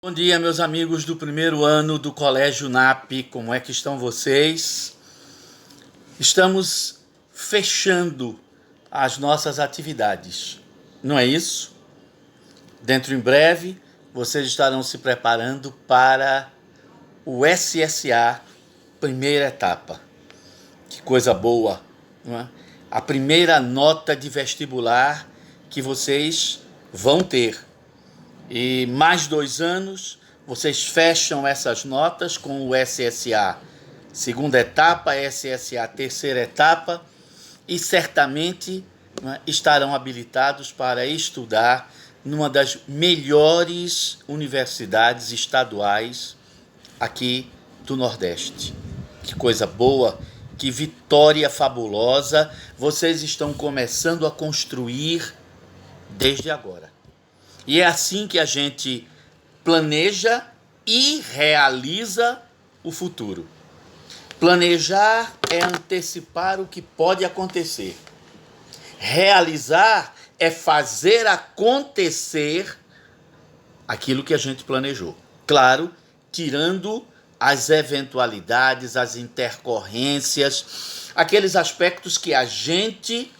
Bom dia, meus amigos do primeiro ano do Colégio NAP, como é que estão vocês? Estamos fechando as nossas atividades, não é isso? Dentro em breve, vocês estarão se preparando para o SSA, primeira etapa. Que coisa boa, não é? A primeira nota de vestibular que vocês vão ter. E mais 2 anos, vocês fecham essas notas com o SSA segunda etapa, SSA terceira etapa, e certamente estarão habilitados para estudar numa das melhores universidades estaduais aqui do Nordeste. Que coisa boa, que vitória fabulosa vocês estão começando a construir desde agora. E é assim que a gente planeja e realiza o futuro. Planejar é antecipar o que pode acontecer. Realizar é fazer acontecer aquilo que a gente planejou. Claro, tirando as eventualidades, as intercorrências, aqueles aspectos que a gente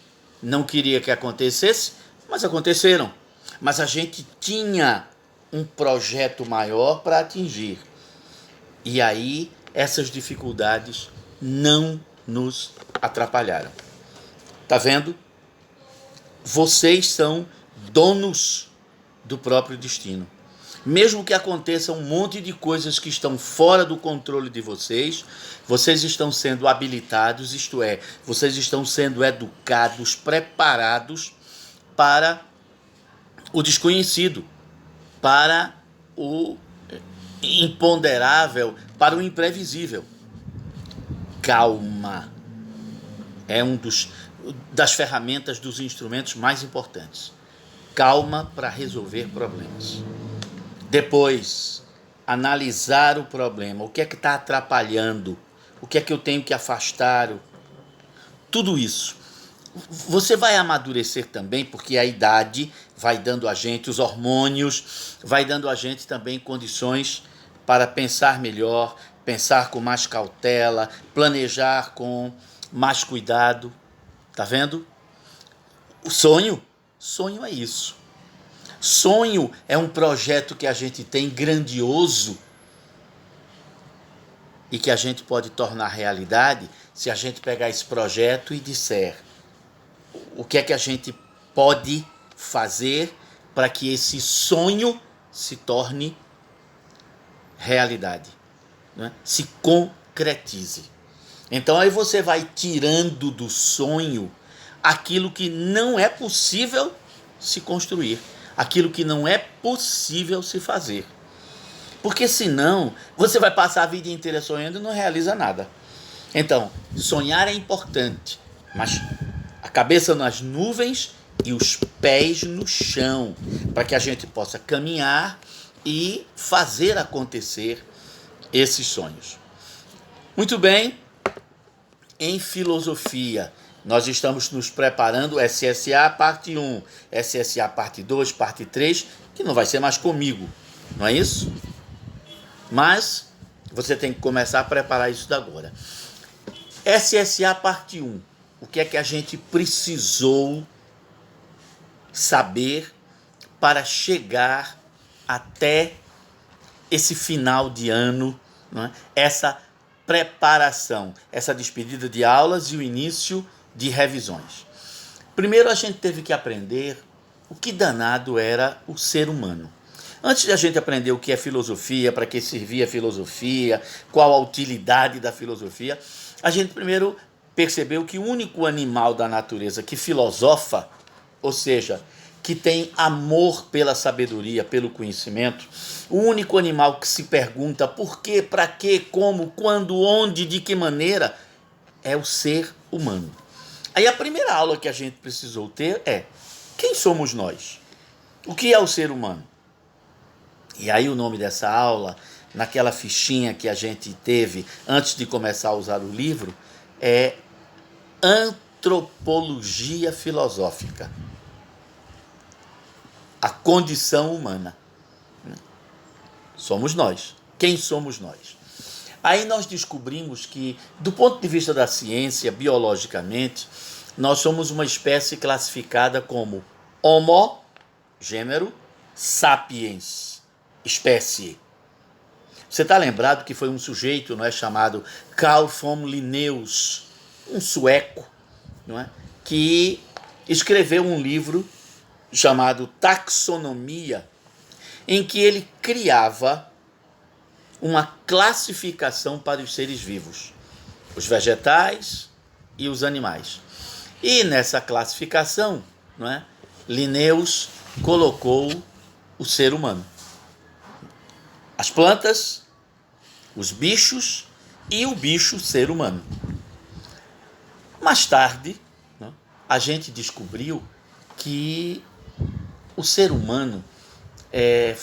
não queria que acontecesse, mas aconteceram. Mas a gente tinha um projeto maior para atingir. E aí essas dificuldades não nos atrapalharam. Tá vendo? Vocês são donos do próprio destino. Mesmo que aconteça um monte de coisas que estão fora do controle de vocês, vocês estão sendo habilitados, isto é, vocês estão sendo educados, preparados para o desconhecido, para o imponderável, para o imprevisível. Calma é das ferramentas, dos instrumentos mais importantes. Calma para resolver problemas. Depois, analisar o problema. O que é que está atrapalhando? O que é que eu tenho que afastar? Tudo isso. Você vai amadurecer também, porque a idade vai dando a gente, os hormônios, vai dando a gente também condições para pensar melhor, pensar com mais cautela, planejar com mais cuidado. Tá vendo? O sonho é isso. Sonho é um projeto que a gente tem grandioso e que a gente pode tornar realidade se a gente pegar esse projeto e disser o que é que a gente pode fazer para que esse sonho se torne realidade, né? Se concretize. Então aí você vai tirando do sonho aquilo que não é possível se construir, aquilo que não é possível se fazer. Porque senão você vai passar a vida inteira sonhando e não realiza nada. Então, sonhar é importante, mas a cabeça nas nuvens e os pés no chão, para que a gente possa caminhar e fazer acontecer esses sonhos. Muito bem, em filosofia, nós estamos nos preparando SSA parte 1, SSA parte 2, parte 3, que não vai ser mais comigo, não é isso? Mas você tem que começar a preparar isso agora. SSA parte 1, o que é que a gente precisou saber para chegar até esse final de ano, não é? Essa preparação, essa despedida de aulas e o início de revisões. Primeiro a gente teve que aprender o que danado era o ser humano. Antes de a gente aprender o que é filosofia, para que servia a filosofia, qual a utilidade da filosofia, a gente primeiro percebeu que o único animal da natureza que filosofa, ou seja, que tem amor pela sabedoria, pelo conhecimento, o único animal que se pergunta por quê, para quê, como, quando, onde, de que maneira, é o ser humano. Aí a primeira aula que a gente precisou ter é: quem somos nós? O que é o ser humano? E aí o nome dessa aula, naquela fichinha que a gente teve antes de começar a usar o livro, é Antropologia Filosófica. A condição humana. Somos nós. Quem somos nós? Aí nós descobrimos que, do ponto de vista da ciência, biologicamente, nós somos uma espécie classificada como Homo, gênero, sapiens, espécie. Você está lembrado que foi um sujeito, não é, chamado Carl von Linnaeus, um sueco, não é, que escreveu um livro chamado Taxonomia, em que ele criava uma classificação para os seres vivos, os vegetais e os animais. E nessa classificação, não é, Linnaeus colocou o ser humano. As plantas, os bichos e o bicho ser humano. Mais tarde, né, a gente descobriu que o ser humano é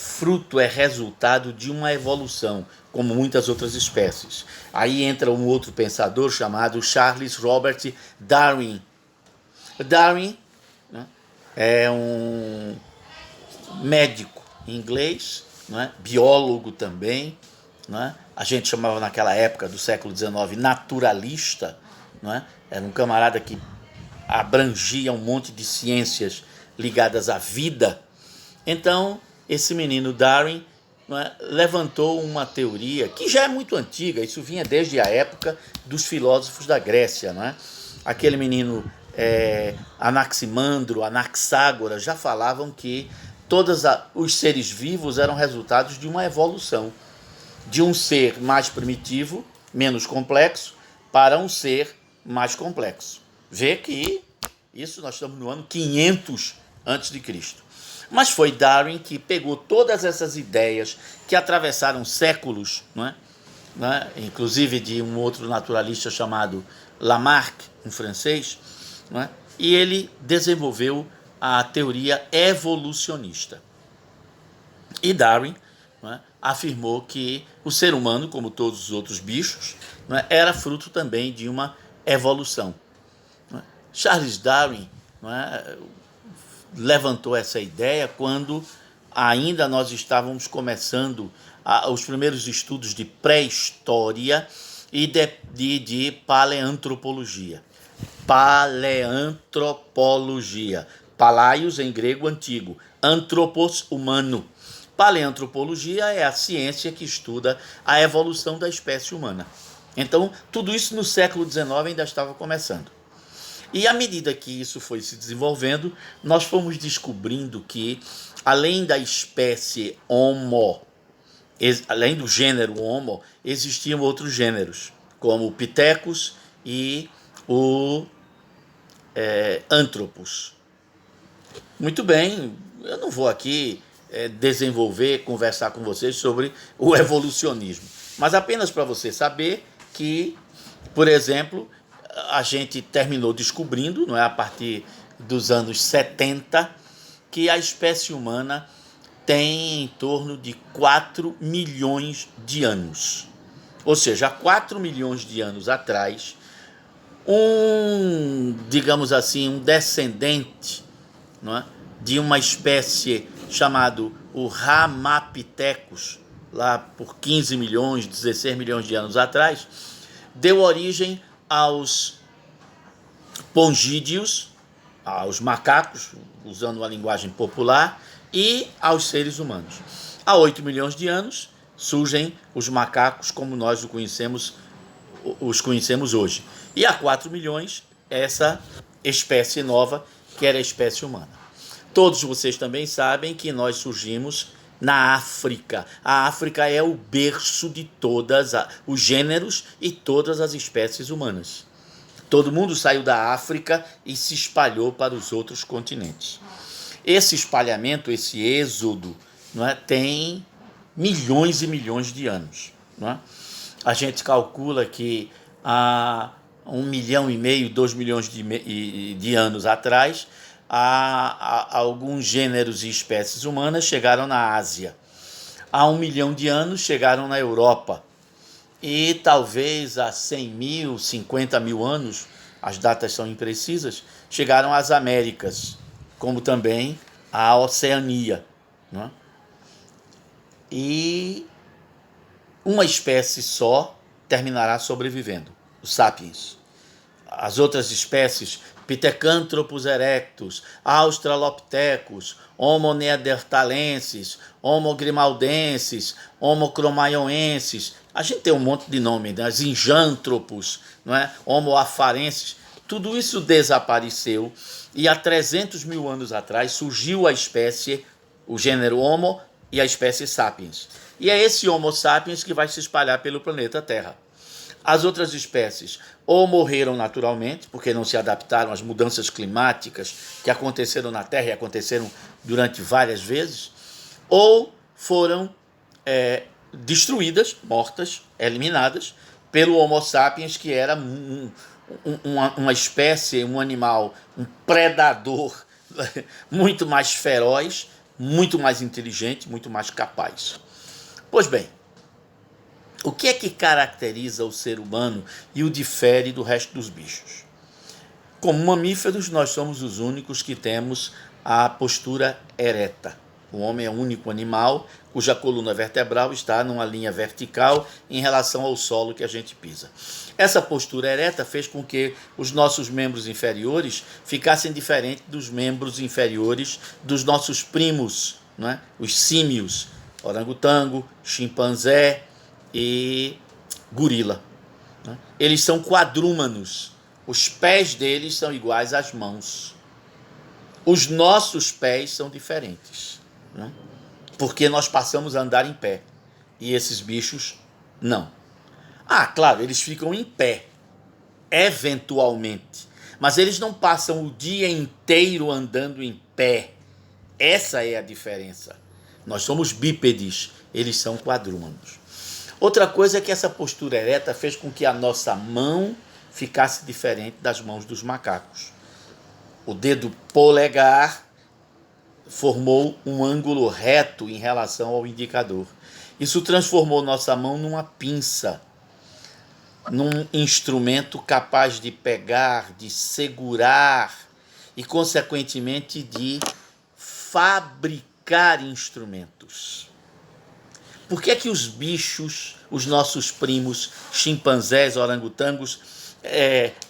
resultado de uma evolução, como muitas outras espécies. Aí entra um outro pensador chamado Charles Robert Darwin. Darwin, né, é um médico inglês, né, biólogo também, né, a gente chamava naquela época do século XIX naturalista, né, era um camarada que abrangia um monte de ciências ligadas à vida. Então, esse menino Darwin, né, levantou uma teoria que já é muito antiga, isso vinha desde a época dos filósofos da Grécia. Né? Aquele menino Anaximandro, Anaxágoras já falavam que todos os seres vivos eram resultados de uma evolução, de um ser mais primitivo, menos complexo, para um ser mais complexo. Vê que isso nós estamos no ano 500 a.C. Mas foi Darwin que pegou todas essas ideias que atravessaram séculos, não é? Inclusive de um outro naturalista chamado Lamarck, um francês, não é? E ele desenvolveu a teoria evolucionista. E Darwin, não é, afirmou que o ser humano, como todos os outros bichos, não é, era fruto também de uma evolução. Não é? Charles Darwin, não é, levantou essa ideia quando ainda nós estávamos começando os primeiros estudos de pré-história e de paleantropologia. Paleantropologia. Palaios em grego antigo. Anthropos, humano. Paleantropologia é a ciência que estuda a evolução da espécie humana. Então, tudo isso no século XIX ainda estava começando. E à medida que isso foi se desenvolvendo, nós fomos descobrindo que, além da espécie Homo, além do gênero Homo, existiam outros gêneros, como o Pithecus e o Anthropus. Muito bem, eu não vou aqui conversar com vocês sobre o evolucionismo, mas apenas para você saber que, por exemplo, a gente terminou descobrindo, não é, a partir dos anos 70, que a espécie humana tem em torno de 4 milhões de anos. Ou seja, há 4 milhões de anos atrás, digamos assim, um descendente, não é, de uma espécie chamado o Ramapithecus, lá por 15 milhões, 16 milhões de anos atrás, deu origem aos pongídeos, aos macacos, usando uma linguagem popular, e aos seres humanos. Há 8 milhões de anos surgem os macacos como nós os conhecemos hoje. E há 4 milhões, essa espécie nova, que era a espécie humana. Todos vocês também sabem que nós surgimos na África. A África é o berço de todos os gêneros e todas as espécies humanas. Todo mundo saiu da África e se espalhou para os outros continentes. Esse espalhamento, esse êxodo, não é, tem milhões e milhões de anos. Não é? A gente calcula que há 1,5 milhão, 2 milhões de anos atrás, alguns gêneros e espécies humanas chegaram na Ásia. Há 1 milhão de anos chegaram na Europa. E talvez há 100 mil, 50 mil anos, as datas são imprecisas, chegaram às Américas, como também à Oceania. Não é? e uma espécie só terminará sobrevivendo, os sapiens. As outras espécies, Pithecanthropus erectus, Australopithecus, Homo neanderthalensis, Homo grimaldensis, Homo cro-magnoensis, a gente tem um monte de nome, né? Zinjanthropus, não é? Homo afarensis, tudo isso desapareceu e há 300 mil anos atrás surgiu a espécie, o gênero Homo e a espécie Sapiens. E é esse Homo sapiens que vai se espalhar pelo planeta Terra. As outras espécies ou morreram naturalmente, porque não se adaptaram às mudanças climáticas que aconteceram na Terra e aconteceram durante várias vezes, ou foram destruídas, mortas, eliminadas, pelo Homo sapiens, que era uma espécie, um animal, um predador muito mais feroz, muito mais inteligente, muito mais capaz. Pois bem, o que é que caracteriza o ser humano e o difere do resto dos bichos? Como mamíferos, nós somos os únicos que temos a postura ereta. O homem é o único animal cuja coluna vertebral está numa linha vertical em relação ao solo que a gente pisa. Essa postura ereta fez com que os nossos membros inferiores ficassem diferentes dos membros inferiores dos nossos primos, não é? Os símios, orangotango, chimpanzé e gorila. Né? Eles são quadrúmanos. Os pés deles são iguais às mãos. Os nossos pés são diferentes, né? Porque nós passamos a andar em pé e esses bichos não. Claro, eles ficam em pé, eventualmente, mas eles não passam o dia inteiro andando em pé. Essa é a diferença. Nós somos bípedes, eles são quadrúmanos. Outra coisa é que essa postura ereta fez com que a nossa mão ficasse diferente das mãos dos macacos. O dedo polegar formou um ângulo reto em relação ao indicador. Isso transformou nossa mão numa pinça, num instrumento capaz de pegar, de segurar e, consequentemente, de fabricar instrumentos. Por que é que os bichos, os nossos primos, chimpanzés, orangotangos,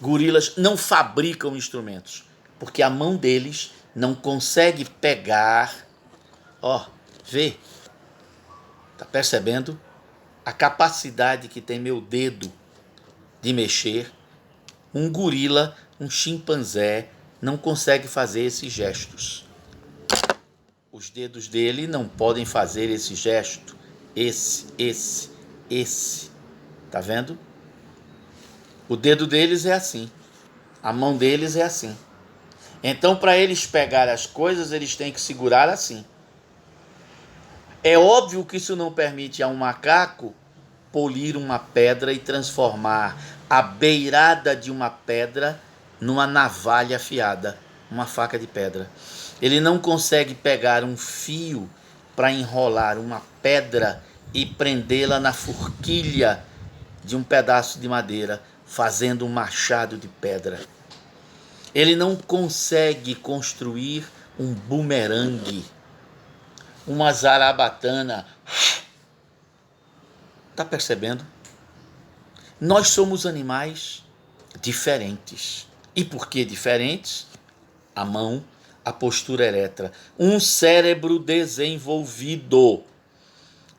gorilas, não fabricam instrumentos? Porque a mão deles não consegue pegar. Vê, tá percebendo a capacidade que tem meu dedo de mexer? Um gorila, um chimpanzé não consegue fazer esses gestos. Os dedos dele não podem fazer esse gesto. Esse. Tá vendo? O dedo deles é assim. A mão deles é assim. Então, para eles pegar as coisas, eles têm que segurar assim. É óbvio que isso não permite a um macaco polir uma pedra e transformar a beirada de uma pedra numa navalha afiada, uma faca de pedra. Ele não consegue pegar um fio para enrolar uma pedra e prendê-la na forquilha de um pedaço de madeira, fazendo um machado de pedra. Ele não consegue construir um bumerangue, uma zarabatana. Está percebendo? Nós somos animais diferentes. E por que diferentes? A mão, a postura ereta, um cérebro desenvolvido.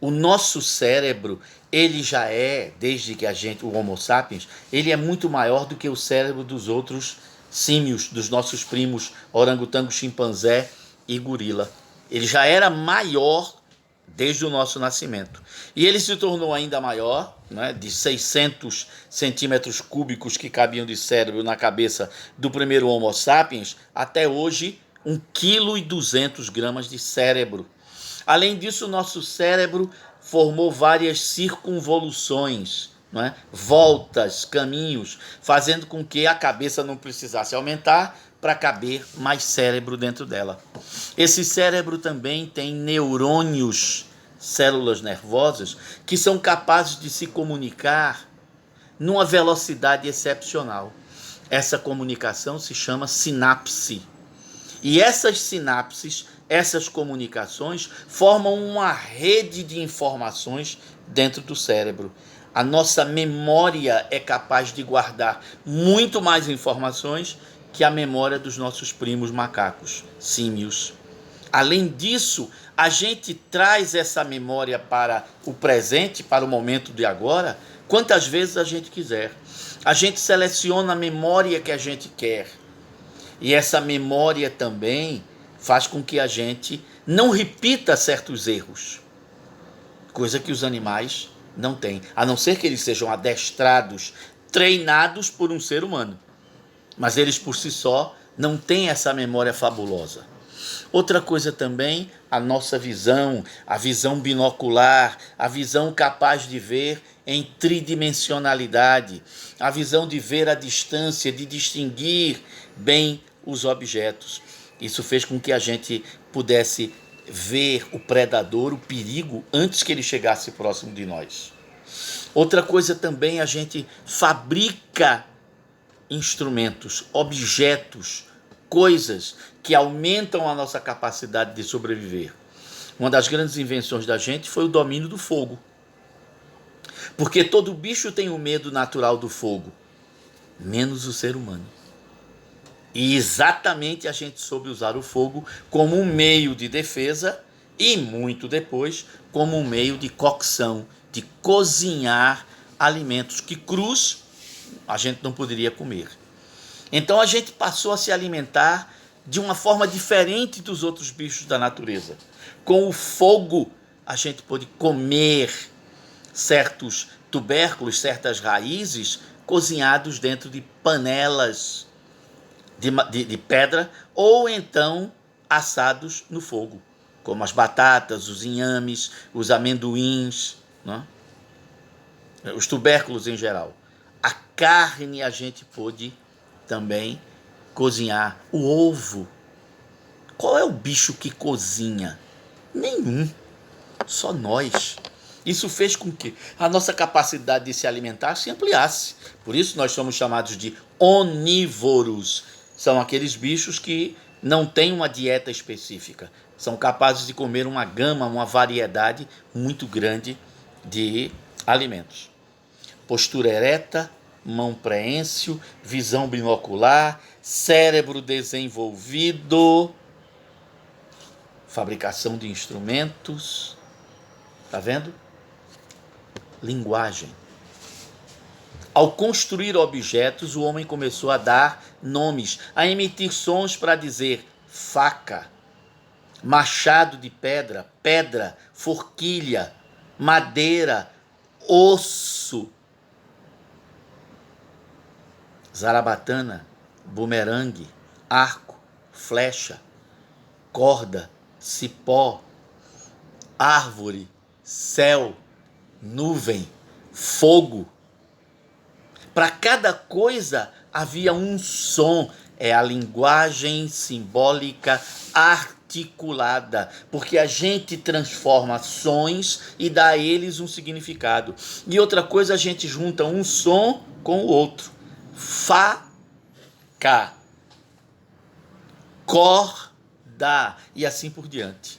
O nosso cérebro, ele já é, desde que o Homo sapiens, ele é muito maior do que o cérebro dos outros símios, dos nossos primos, orangotango, chimpanzé e gorila. Ele já era maior desde o nosso nascimento. E ele se tornou ainda maior, né, de 600 centímetros cúbicos que cabiam de cérebro na cabeça do primeiro Homo sapiens, até hoje 1,2 kg de cérebro. Além disso, o nosso cérebro formou várias circunvoluções, não é? Voltas, caminhos, fazendo com que a cabeça não precisasse aumentar para caber mais cérebro dentro dela. Esse cérebro também tem neurônios, células nervosas, que são capazes de se comunicar numa velocidade excepcional. Essa comunicação se chama sinapse. E essas sinapses essas comunicações formam uma rede de informações dentro do cérebro. A nossa memória é capaz de guardar muito mais informações que a memória dos nossos primos macacos, símios. Além disso, a gente traz essa memória para o presente, para o momento de agora, quantas vezes a gente quiser. A gente seleciona a memória que a gente quer. E essa memória também faz com que a gente não repita certos erros, coisa que os animais não têm, a não ser que eles sejam adestrados, treinados por um ser humano. Mas eles por si só não têm essa memória fabulosa. Outra coisa também, a nossa visão, a visão binocular, a visão capaz de ver em tridimensionalidade, a visão de ver a distância, de distinguir bem os objetos. Isso fez com que a gente pudesse ver o predador, o perigo, antes que ele chegasse próximo de nós. Outra coisa também, a gente fabrica instrumentos, objetos, coisas que aumentam a nossa capacidade de sobreviver. Uma das grandes invenções da gente foi o domínio do fogo. Porque todo bicho tem o medo natural do fogo, menos o ser humano. E exatamente a gente soube usar o fogo como um meio de defesa e, muito depois, como um meio de cocção, de cozinhar alimentos que crus a gente não poderia comer. Então a gente passou a se alimentar de uma forma diferente dos outros bichos da natureza. Com o fogo, a gente pôde comer certos tubérculos, certas raízes, cozinhados dentro de panelas de pedra, ou então assados no fogo, como as batatas, os inhames, os amendoins, né? Os tubérculos em geral. A carne a gente pôde também cozinhar. O ovo. Qual é o bicho que cozinha? Nenhum. Só nós. Isso fez com que a nossa capacidade de se alimentar se ampliasse. Por isso nós somos chamados de onívoros. São aqueles bichos que não têm uma dieta específica. São capazes de comer uma gama, uma variedade muito grande de alimentos. Postura ereta, mão preênsil, visão binocular, cérebro desenvolvido, fabricação de instrumentos. Tá vendo? Linguagem. Ao construir objetos, o homem começou a dar nomes, a emitir sons para dizer faca, machado de pedra, pedra, forquilha, madeira, osso, zarabatana, bumerangue, arco, flecha, corda, cipó, árvore, céu, nuvem, fogo. Para cada coisa havia um som. É a linguagem simbólica articulada, porque a gente transforma sons e dá a eles um significado. E outra coisa, a gente junta um som com o outro. Faca, corda e assim por diante.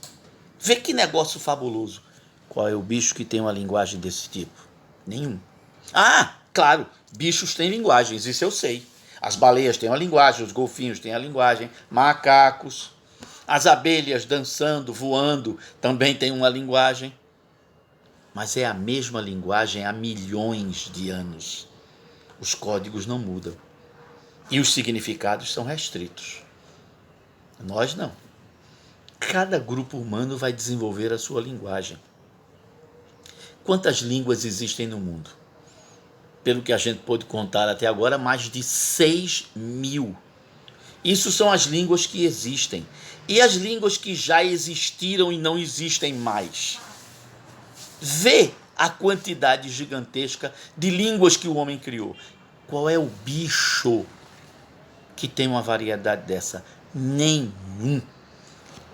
Vê que negócio fabuloso. Qual é o bicho que tem uma linguagem desse tipo? Nenhum. Ah, claro, bichos têm linguagens, isso eu sei. As baleias têm uma linguagem, os golfinhos têm a linguagem, macacos, as abelhas dançando, voando, também têm uma linguagem. Mas é a mesma linguagem há milhões de anos. Os códigos não mudam. E os significados são restritos. Nós não. Cada grupo humano vai desenvolver a sua linguagem. Quantas línguas existem no mundo? Pelo que a gente pôde contar até agora, mais de 6.000. Isso são as línguas que existem. E as línguas que já existiram e não existem mais. Vê a quantidade gigantesca de línguas que o homem criou. Qual é o bicho que tem uma variedade dessa? Nenhum.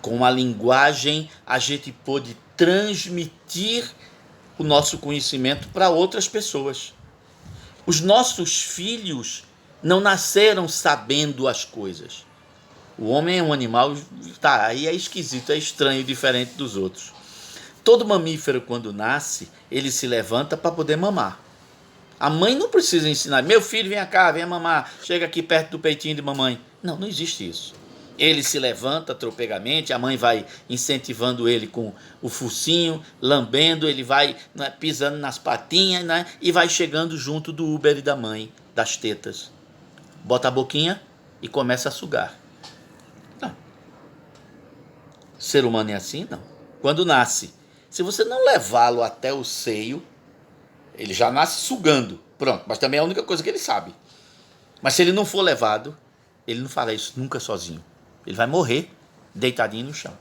Com a linguagem, a gente pôde transmitir o nosso conhecimento para outras pessoas. Os nossos filhos não nasceram sabendo as coisas. O homem é um animal, tá, aí é esquisito, é estranho, diferente dos outros. Todo mamífero, quando nasce, ele se levanta para poder mamar. A mãe não precisa ensinar, meu filho, vem cá, vem mamar, chega aqui perto do peitinho de mamãe. Não, não existe isso. Ele se levanta tropegamente, a mãe vai incentivando ele com o focinho, lambendo, ele vai, né, pisando nas patinhas, né, e vai chegando junto do úbere da mãe, das tetas. Bota a boquinha e começa a sugar. Não. Ser humano é assim? Não. Quando nasce, se você não levá-lo até o seio, ele já nasce sugando. Pronto, mas também é a única coisa que ele sabe. Mas se ele não for levado, ele não fará isso nunca sozinho. Ele vai morrer deitadinho no chão.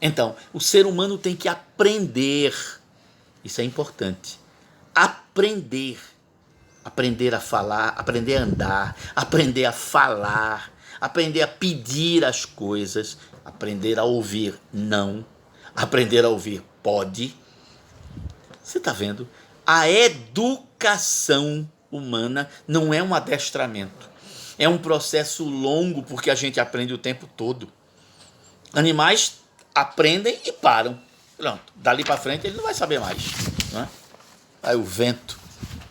Então, o ser humano tem que aprender. Isso é importante. Aprender. Aprender a falar, aprender a andar, aprender a falar, aprender a pedir as coisas, aprender a ouvir não, aprender a ouvir pode. Você está vendo? A educação humana não é um adestramento. É um processo longo, porque a gente aprende o tempo todo. Animais aprendem e param. Pronto, dali para frente ele não vai saber mais. Não é? Aí o vento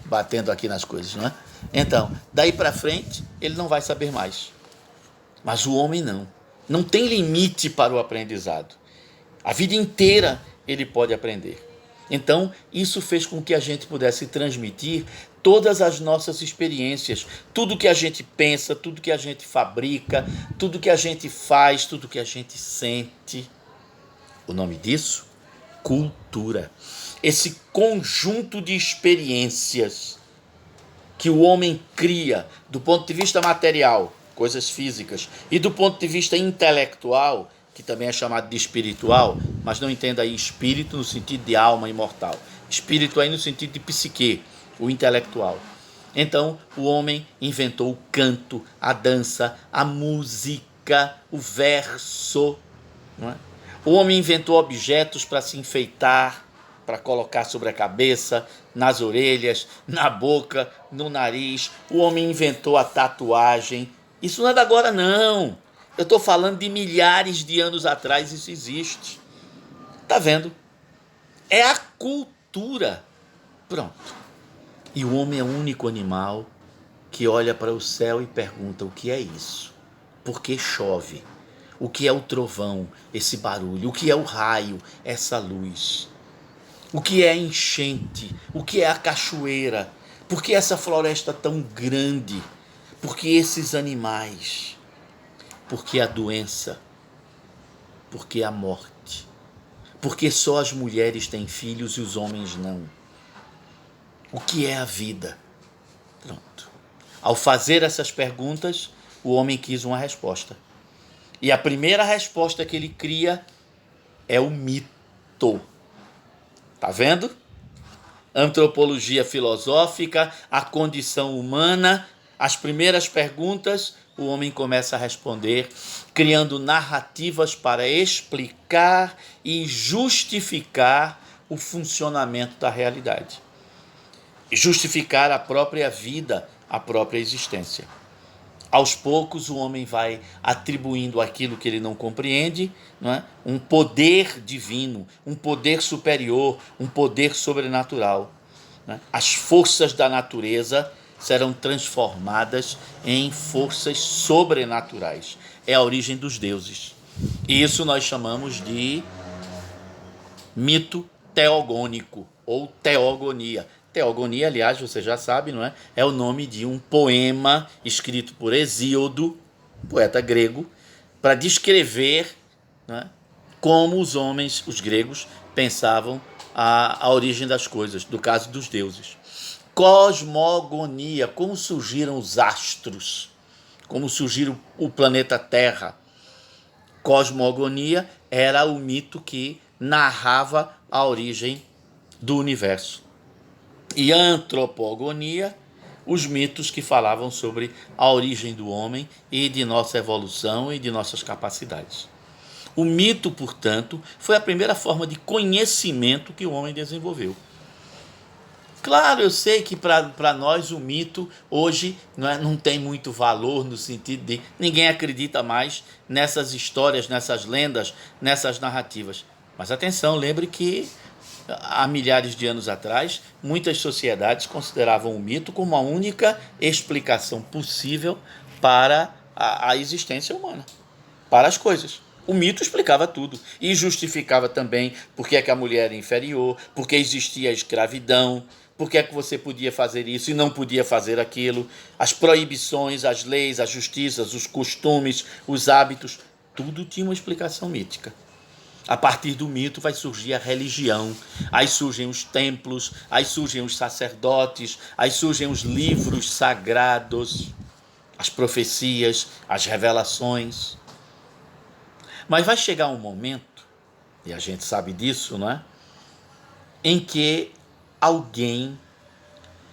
batendo aqui nas coisas, não é? Então, daí para frente ele não vai saber mais. Mas o homem não. Não tem limite para o aprendizado. A vida inteira ele pode aprender. Então, isso fez com que a gente pudesse transmitir todas as nossas experiências, tudo que a gente pensa, tudo que a gente fabrica, tudo que a gente faz, tudo que a gente sente. O nome disso? Cultura. Esse conjunto de experiências que o homem cria do ponto de vista material, coisas físicas, e do ponto de vista intelectual, que também é chamado de espiritual, mas não entenda aí espírito no sentido de alma imortal. Espírito aí no sentido de psique, o intelectual. Então, o homem inventou o canto, a dança, a música, o verso. Não é? O homem inventou objetos para se enfeitar, para colocar sobre a cabeça, nas orelhas, na boca, no nariz. O homem inventou a tatuagem. Isso não é de agora, não. Eu estou falando de milhares de anos atrás, isso existe. Tá vendo? É a cultura. Pronto. E o homem é o único animal que olha para o céu e pergunta: o que é isso? Por que chove? O que é o trovão, esse barulho? O que é o raio, essa luz? O que é a enchente? O que é a cachoeira? Por que essa floresta tão grande? Por que esses animais? Por que a doença? Por que a morte? Por que só as mulheres têm filhos e os homens não? O que é a vida? Pronto. Ao fazer essas perguntas, o homem quis uma resposta. E a primeira resposta que ele cria é o mito. Tá vendo? Antropologia filosófica, a condição humana, as primeiras perguntas, o homem começa a responder, criando narrativas para explicar e justificar o funcionamento da realidade. Justificar a própria vida, a própria existência. Aos poucos o homem vai atribuindo aquilo que ele não compreende, não é? Um poder divino, um poder superior, um poder sobrenatural. Não é? As forças da natureza serão transformadas em forças sobrenaturais. É a origem dos deuses. E isso nós chamamos de mito teogônico ou teogonia. Teogonia, aliás, você já sabe, não é? É o nome de um poema escrito por Hesíodo, poeta grego, para descrever, não é, como os homens, os gregos, pensavam a origem das coisas, do caso dos deuses. Cosmogonia, como surgiram os astros, como surgiu o planeta Terra. Cosmogonia era o mito que narrava a origem do universo. E antropogonia, os mitos que falavam sobre a origem do homem e de nossa evolução e de nossas capacidades. O mito, portanto, foi a primeira forma de conhecimento que o homem desenvolveu. Claro, eu sei que para nós o mito hoje não tem muito valor no sentido de ninguém acredita mais nessas histórias, nessas lendas, nessas narrativas. Mas atenção, lembre que há milhares de anos atrás, muitas sociedades consideravam o mito como a única explicação possível para a existência humana, para as coisas. O mito explicava tudo e justificava também por que é que a mulher era inferior, por que existia a escravidão, por que é que você podia fazer isso e não podia fazer aquilo, as proibições, as leis, as justiças, os costumes, os hábitos, tudo tinha uma explicação mítica. A partir do mito vai surgir a religião, aí surgem os templos, aí surgem os sacerdotes, aí surgem os livros sagrados, as profecias, as revelações. Mas vai chegar um momento, e a gente sabe disso, não é? Em que alguém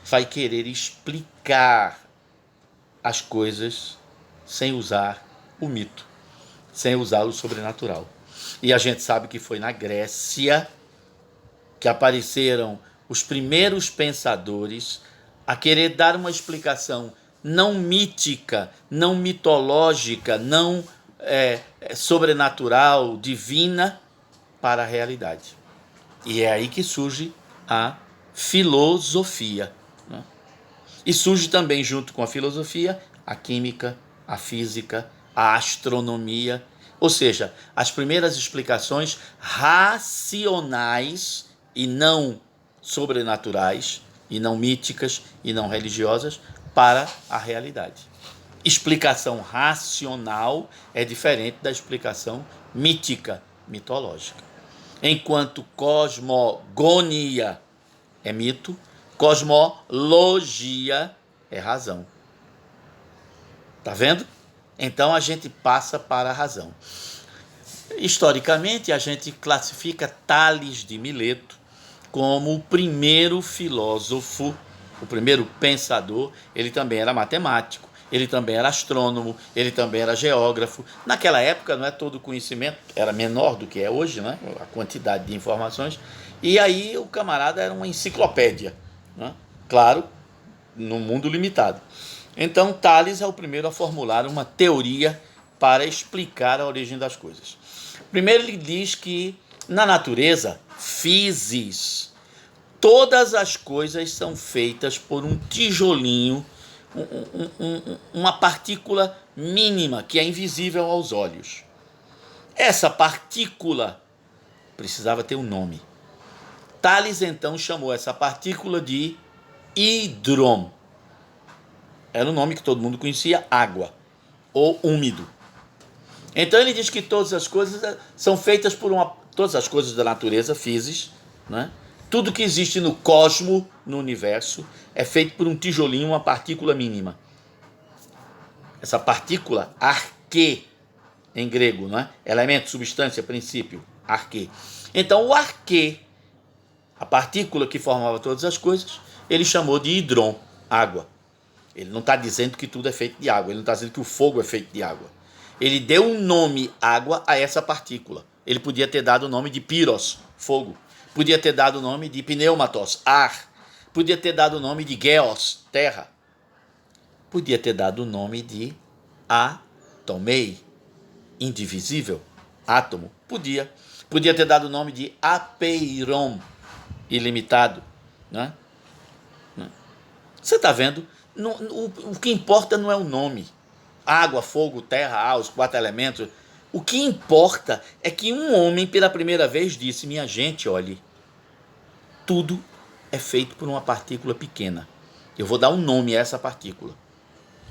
vai querer explicar as coisas sem usar o mito, sem usar o sobrenatural. E a gente sabe que foi na Grécia que apareceram os primeiros pensadores a querer dar uma explicação não mítica, não mitológica, não sobrenatural, divina, para a realidade. E é aí que surge a filosofia, né? E surge também, junto com a filosofia, a química, a física, a astronomia, ou seja, as primeiras explicações racionais e não sobrenaturais, e não míticas, e não religiosas, para a realidade. Explicação racional é diferente da explicação mítica, mitológica. Enquanto cosmogonia é mito, cosmologia é razão. Tá vendo? Então a gente passa para a razão. Historicamente, a gente classifica Tales de Mileto como o primeiro filósofo, o primeiro pensador. Ele também era matemático, ele também era astrônomo, ele também era geógrafo. Naquela época, não é, todo o conhecimento era menor do que é hoje, né? A quantidade de informações. E aí o camarada era uma enciclopédia, né? Claro, num mundo limitado. Então, Tales é o primeiro a formular uma teoria para explicar a origem das coisas. Primeiro, ele diz que na natureza, physis, todas as coisas são feitas por um tijolinho, uma partícula mínima que é invisível aos olhos. Essa partícula precisava ter um nome. Tales então chamou essa partícula de hidron. Era o nome que todo mundo conhecia, água, ou úmido. Então ele diz que todas as coisas são feitas por todas as coisas da natureza, physis, né? Tudo que existe no cosmo, no universo, é feito por um tijolinho, uma partícula mínima. Essa partícula, arquê, em grego, não é? Elemento, substância, princípio, arquê. Então o arquê, a partícula que formava todas as coisas, ele chamou de hidron, água. Ele não está dizendo que tudo é feito de água, ele não está dizendo que o fogo é feito de água. Ele deu um nome, água, a essa partícula. Ele podia ter dado o nome de pyros, fogo. Podia ter dado o nome de pneumatos, ar. Podia ter dado o nome de geos, terra. Podia ter dado o nome de atomei, indivisível, átomo. Podia. Podia ter dado o nome de apeiron, ilimitado. Né? Você está vendo? O que importa não é o nome. Água, fogo, terra, ar, os 4 elementos. O que importa é que um homem, pela primeira vez, disse: minha gente, olhe, tudo é feito por uma partícula pequena. Eu vou dar um nome a essa partícula.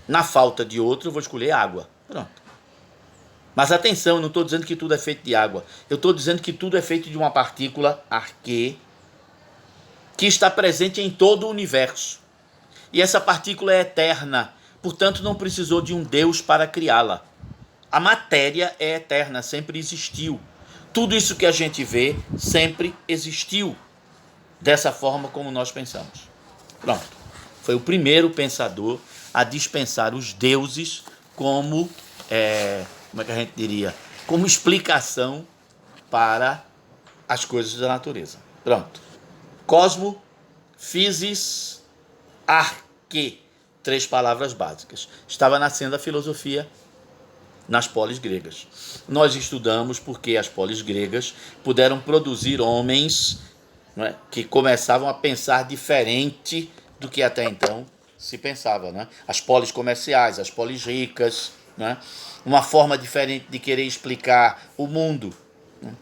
Na falta de outro, eu vou escolher água. Pronto. Mas atenção, eu não estou dizendo que tudo é feito de água. Eu estou dizendo que tudo é feito de uma partícula, arquê, que está presente em todo o universo. E essa partícula é eterna, portanto não precisou de um Deus para criá-la. A matéria é eterna, sempre existiu. Tudo isso que a gente vê sempre existiu, dessa forma como nós pensamos. Pronto. Foi o primeiro pensador a dispensar os deuses como, como é que a gente diria? Como explicação para as coisas da natureza. Pronto. Cosmo, Physis, arche, 3 palavras básicas. Estava nascendo a filosofia nas polis gregas. Nós estudamos porque as polis gregas puderam produzir homens, não é, que começavam a pensar diferente do que até então se pensava. Né? As polis comerciais, as polis ricas, né? Uma forma diferente de querer explicar o mundo. Né?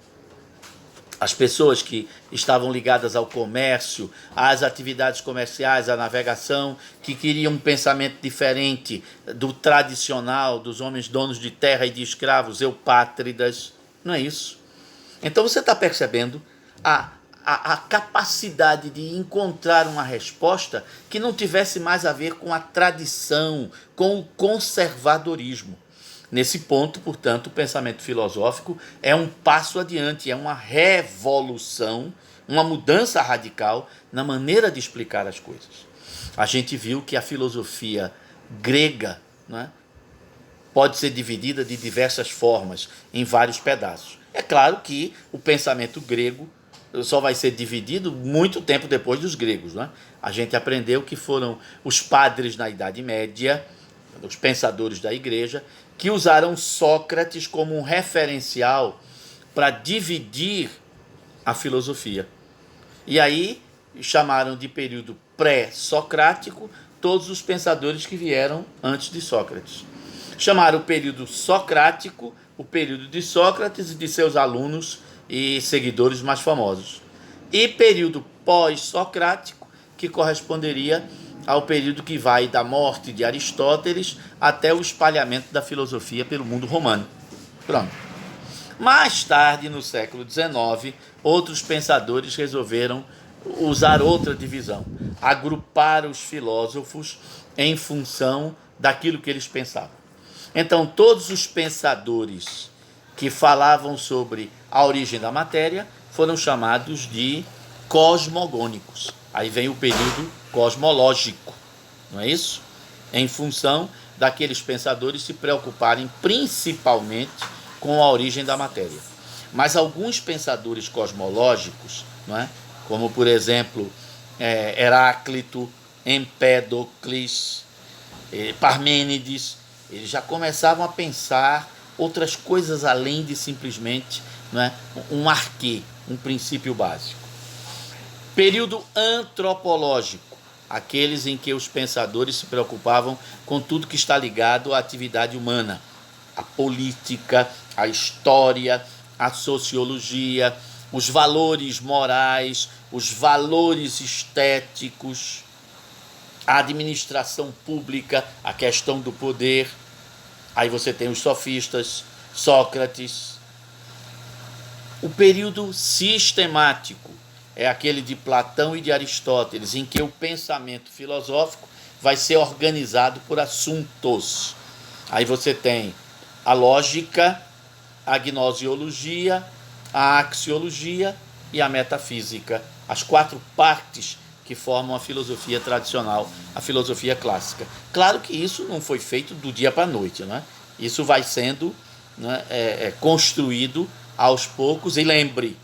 As pessoas que estavam ligadas ao comércio, às atividades comerciais, à navegação, que queriam um pensamento diferente do tradicional, dos homens donos de terra e de escravos, eupátridas. Não é isso? Então você está percebendo a capacidade de encontrar uma resposta que não tivesse mais a ver com a tradição, com o conservadorismo. Nesse ponto, portanto, o pensamento filosófico é um passo adiante, é uma revolução, uma mudança radical na maneira de explicar as coisas. A gente viu que a filosofia grega, né, pode ser dividida de diversas formas, em vários pedaços. É claro que o pensamento grego só vai ser dividido muito tempo depois dos gregos. Né? A gente aprendeu que foram os padres na Idade Média, os pensadores da igreja, que usaram Sócrates como um referencial para dividir a filosofia. E aí chamaram de período pré-socrático todos os pensadores que vieram antes de Sócrates. Chamaram o período socrático o período de Sócrates e de seus alunos e seguidores mais famosos. E período pós-socrático, que corresponderia ao período que vai da morte de Aristóteles até o espalhamento da filosofia pelo mundo romano. Pronto. Mais tarde, no século XIX, outros pensadores resolveram usar outra divisão, agrupar os filósofos em função daquilo que eles pensavam. Então, todos os pensadores que falavam sobre a origem da matéria foram chamados de cosmogônicos. Aí vem o período cosmológico, não é isso? Em função daqueles pensadores se preocuparem principalmente com a origem da matéria. Mas alguns pensadores cosmológicos, não é? Como por exemplo Heráclito, Empédocles, Parmênides, eles já começavam a pensar outras coisas além de simplesmente, não é, um arquê, um princípio básico. Período antropológico, aqueles em que os pensadores se preocupavam com tudo que está ligado à atividade humana, a política, a história, a sociologia, os valores morais, os valores estéticos, a administração pública, a questão do poder. Aí você tem os sofistas, Sócrates. O período sistemático é aquele de Platão e de Aristóteles, em que o pensamento filosófico vai ser organizado por assuntos. Aí você tem a lógica, a gnoseologia, a axiologia e a metafísica, as 4 partes que formam a filosofia tradicional, a filosofia clássica. Claro que isso não foi feito do dia para a noite, né? Isso vai sendo, né, construído aos poucos. E lembre,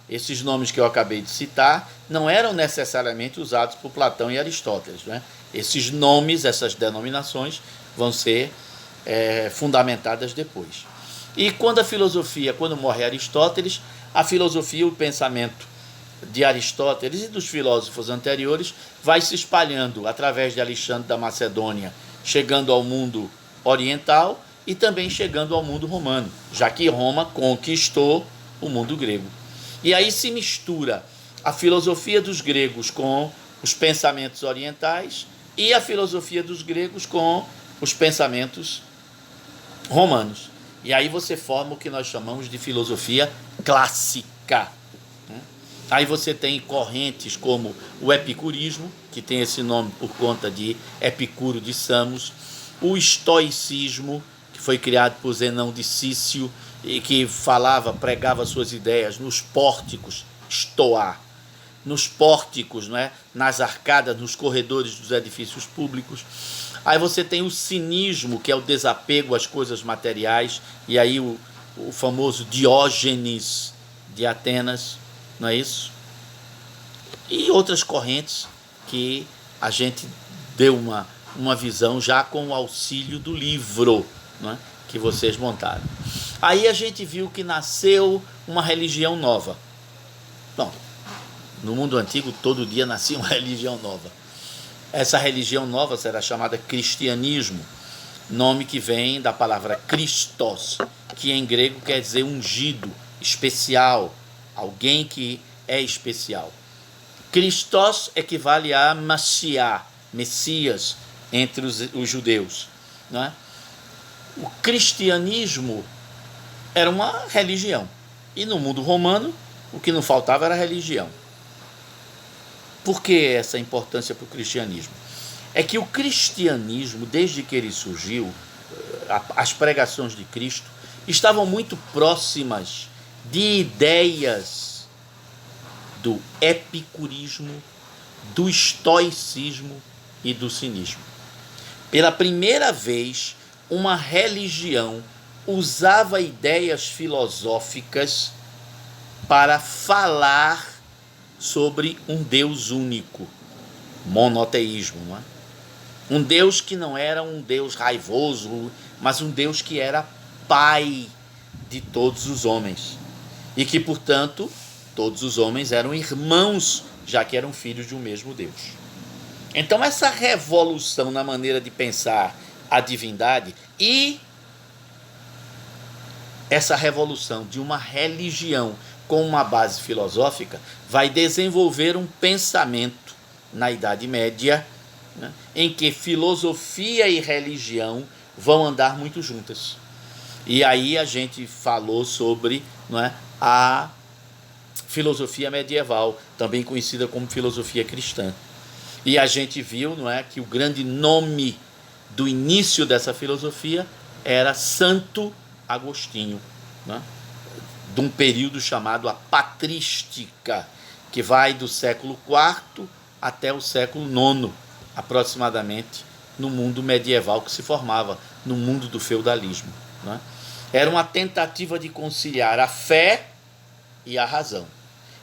esses nomes que eu acabei de citar não eram necessariamente usados por Platão e Aristóteles. Né? Esses nomes, essas denominações, vão ser fundamentadas depois. E quando morre Aristóteles, a filosofia, o pensamento de Aristóteles e dos filósofos anteriores vai se espalhando através de Alexandre da Macedônia, chegando ao mundo oriental e também chegando ao mundo romano, já que Roma conquistou o mundo grego. E aí se mistura a filosofia dos gregos com os pensamentos orientais e a filosofia dos gregos com os pensamentos romanos. E aí você forma o que nós chamamos de filosofia clássica. Aí você tem correntes como o epicurismo, que tem esse nome por conta de Epicuro de Samos, o estoicismo, que foi criado por Zenão de Cício, e que pregava suas ideias nos pórticos, estoar, nos pórticos, não é? Nas arcadas, nos corredores dos edifícios públicos. Aí você tem o cinismo, que é o desapego às coisas materiais, e aí o famoso Diógenes de Atenas, não é isso? E outras correntes que a gente deu uma visão já com o auxílio do livro, né, que vocês montaram. Aí a gente viu que nasceu uma religião nova. Bom, no mundo antigo todo dia nascia uma religião nova. Essa religião nova será chamada cristianismo, nome que vem da palavra Christos, que em grego quer dizer ungido, especial, alguém que é especial. Christos equivale a Mashiach, Messias, entre os judeus, não é? O cristianismo era uma religião, e no mundo romano o que não faltava era religião. Por que essa importância para o cristianismo? É que o cristianismo, desde que ele surgiu, as pregações de Cristo estavam muito próximas de ideias do epicurismo, do estoicismo e do cinismo. Pela primeira vez, uma religião usava ideias filosóficas para falar sobre um Deus único, monoteísmo, não é? Um Deus que não era um Deus raivoso, mas um Deus que era pai de todos os homens e que, portanto, todos os homens eram irmãos, já que eram filhos de um mesmo Deus. Então essa revolução na maneira de pensar a divindade e essa revolução de uma religião com uma base filosófica vai desenvolver um pensamento na Idade Média, né, em que filosofia e religião vão andar muito juntas. E aí a gente falou sobre, não é, a filosofia medieval, também conhecida como filosofia cristã. E a gente viu, não é, que o grande nome do início dessa filosofia era Santo Agostinho, né, de um período chamado a Patrística, que vai do século IV até o século IX, aproximadamente, no mundo medieval que se formava, no mundo do feudalismo, né? Era uma tentativa de conciliar a fé e a razão.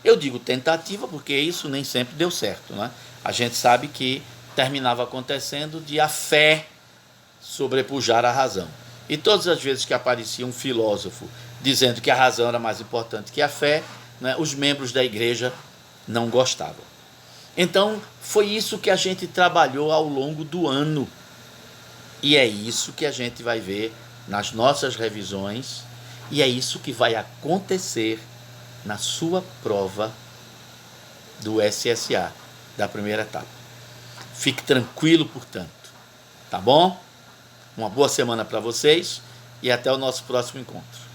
Eu digo tentativa porque isso nem sempre deu certo, né? A gente sabe que terminava acontecendo de a fé sobrepujar a razão. E todas as vezes que aparecia um filósofo dizendo que a razão era mais importante que a fé, né, os membros da igreja não gostavam. Então, foi isso que a gente trabalhou ao longo do ano. E é isso que a gente vai ver nas nossas revisões, e é isso que vai acontecer na sua prova do SSA, da primeira etapa. Fique tranquilo, portanto. Tá bom? Uma boa semana para vocês e até o nosso próximo encontro.